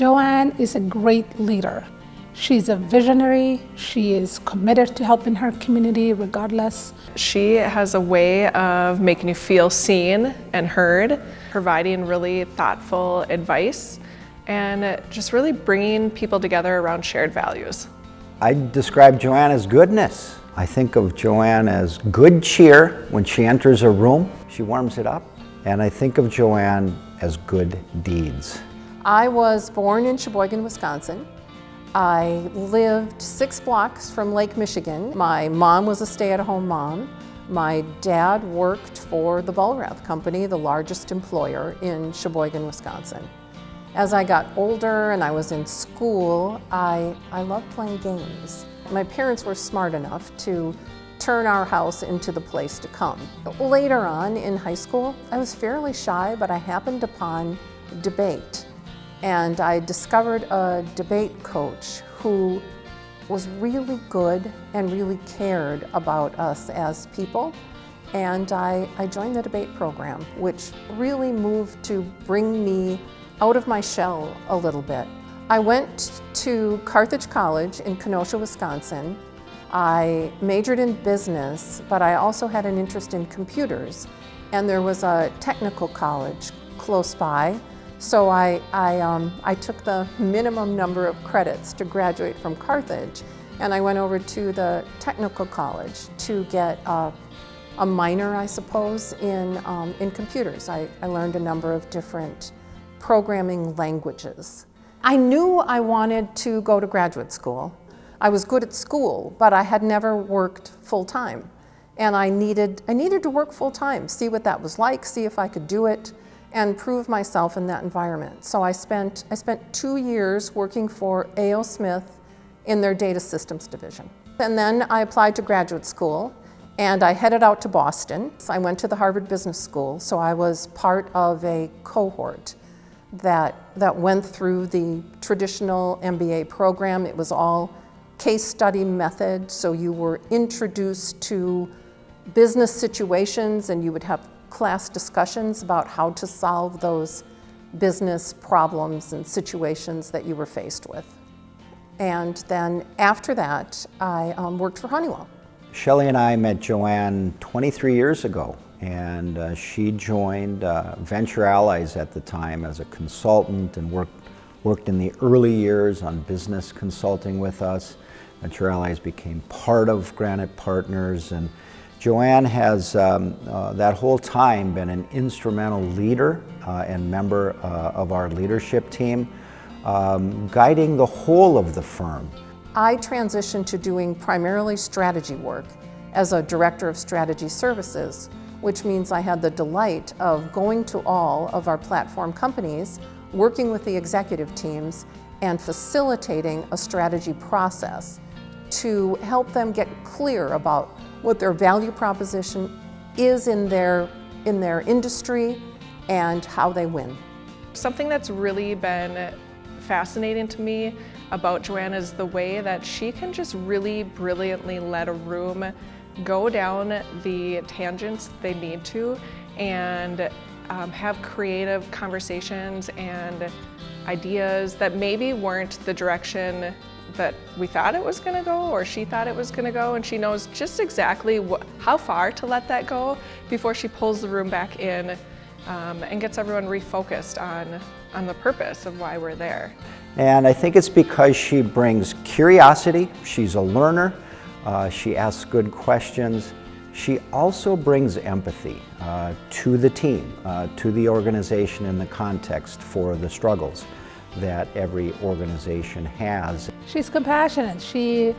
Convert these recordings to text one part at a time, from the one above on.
Joanne is a great leader. She's a visionary. She is committed to helping her community regardless. She has a way of making you feel seen and heard, providing really thoughtful advice, and just really bringing people together around shared values. I describe Joanne as goodness. I think of Joanne as good cheer when she enters a room. She warms it up. And I think of Joanne as good deeds. I was born in Sheboygan, Wisconsin. I lived 6 blocks from Lake Michigan. My mom was a stay-at-home mom. My dad worked for the Bullrev Company, the largest employer in Sheboygan, Wisconsin. As I got older and I was in school, I loved playing games. My parents were smart enough to turn our house into the place to come. Later on in high school, I was fairly shy, but I happened upon debate. And I discovered a debate coach who was really good and really cared about us as people. And I joined the debate program, which really moved to bring me out of my shell a little bit. I went to Carthage College in Kenosha, Wisconsin. I majored in business, but I also had an interest in computers. And there was a technical college close by. So I took the minimum number of credits to graduate from Carthage, and I went over to the technical college to get a minor, I suppose, in computers. I learned a number of different programming languages. I knew I wanted to go to graduate school. I was good at school, but I had never worked full-time. And I needed to work full-time, see what that was like, see if I could do it, and prove myself in that environment. So I spent 2 years working for A.O. Smith in their data systems division. And then I applied to graduate school, and I headed out to Boston. I went to the Harvard Business School, so I was part of a cohort that went through the traditional MBA program. It was all case study method, so you were introduced to business situations and you would have class discussions about how to solve those business problems and situations that you were faced with. And then after that, I worked for Honeywell. Shelley and I met Joanne 23 years ago, and she joined Venture Allies at the time as a consultant and worked in the early years on business consulting with us. Venture Allies became part of Granite Partners, and Joanne has that whole time been an instrumental leader and member of our leadership team, guiding the whole of the firm. I transitioned to doing primarily strategy work as a director of strategy services, which means I had the delight of going to all of our platform companies, working with the executive teams, and facilitating a strategy process to help them get clear about what their value proposition is in their industry and how they win. Something that's really been fascinating to me about Joanne is the way that she can just really brilliantly let a room go down the tangents they need to and have creative conversations and ideas that maybe weren't the direction that we thought it was going to go or she thought it was going to go, and she knows just exactly how far to let that go before she pulls the room back in and gets everyone refocused on the purpose of why we're there. And I think it's because she brings curiosity, she's a learner, she asks good questions. She also brings empathy to the team, to the organization in the context for the struggles that every organization has. She's compassionate. She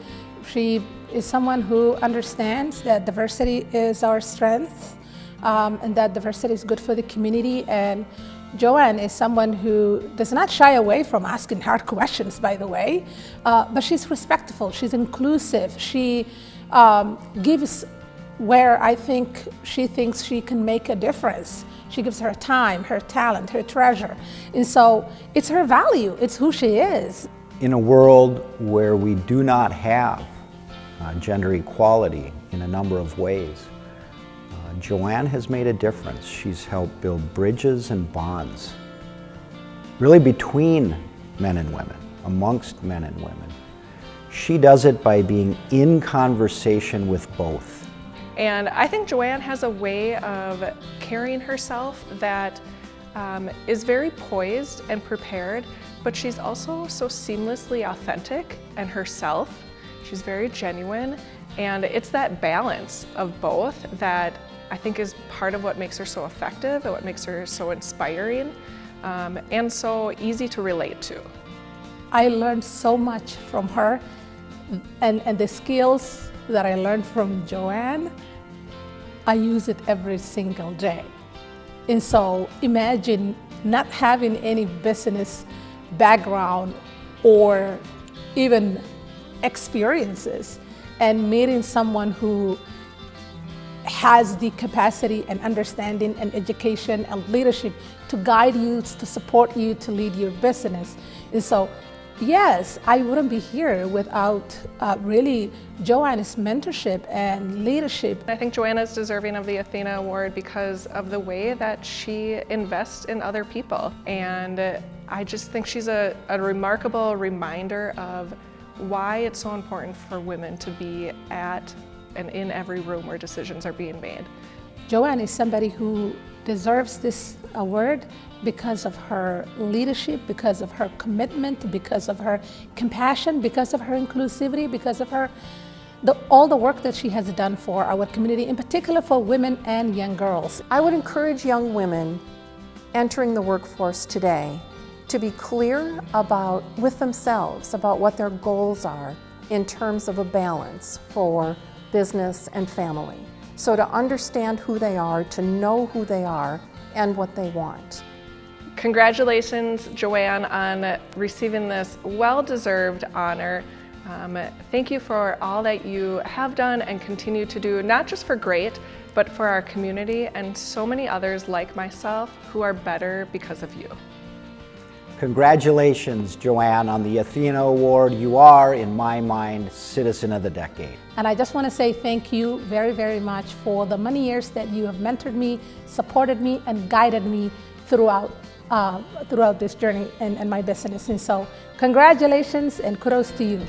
is someone who understands that diversity is our strength and that diversity is good for the community. And Joanne is someone who does not shy away from asking hard questions, by the way, but she's respectful, she's inclusive, she gives where I think she thinks she can make a difference. She gives her time, her talent, her treasure. And so it's her value, it's who she is. In a world where we do not have gender equality in a number of ways, Joanne has made a difference. She's helped build bridges and bonds, really between men and women, amongst men and women. She does it by being in conversation with both. And I think Joanne has a way of carrying herself that is very poised and prepared, but she's also so seamlessly authentic and herself. She's very genuine, and it's that balance of both that I think is part of what makes her so effective and what makes her so inspiring and so easy to relate to. I learned so much from her, and the skills that I learned from Joanne, I use it every single day. And so imagine not having any business background or even experiences and meeting someone who has the capacity and understanding and education and leadership to guide you, to support you, to lead your business. And so, yes, I wouldn't be here without really Joanne's mentorship and leadership. I think Joanne is deserving of the ATHENA Award because of the way that she invests in other people. And I just think she's a remarkable reminder of why it's so important for women to be at and in every room where decisions are being made. Joanne is somebody who deserves this award because of her leadership, because of her commitment, because of her compassion, because of her inclusivity, because of her all the work that she has done for our community, in particular for women and young girls. I would encourage young women entering the workforce today to be clear with themselves about what their goals are in terms of a balance for business and family. So to understand who they are, to know who they are and what they want. Congratulations, Joanne, on receiving this well-deserved honor. Thank you for all that you have done and continue to do, not just for GREAT, but for our community and so many others like myself who are better because of you. Congratulations, Joanne, on the ATHENA Award. You are, in my mind, Citizen of the Decade. And I just want to say thank you very, very much for the many years that you have mentored me, supported me, and guided me throughout this journey and my business. And so congratulations and kudos to you.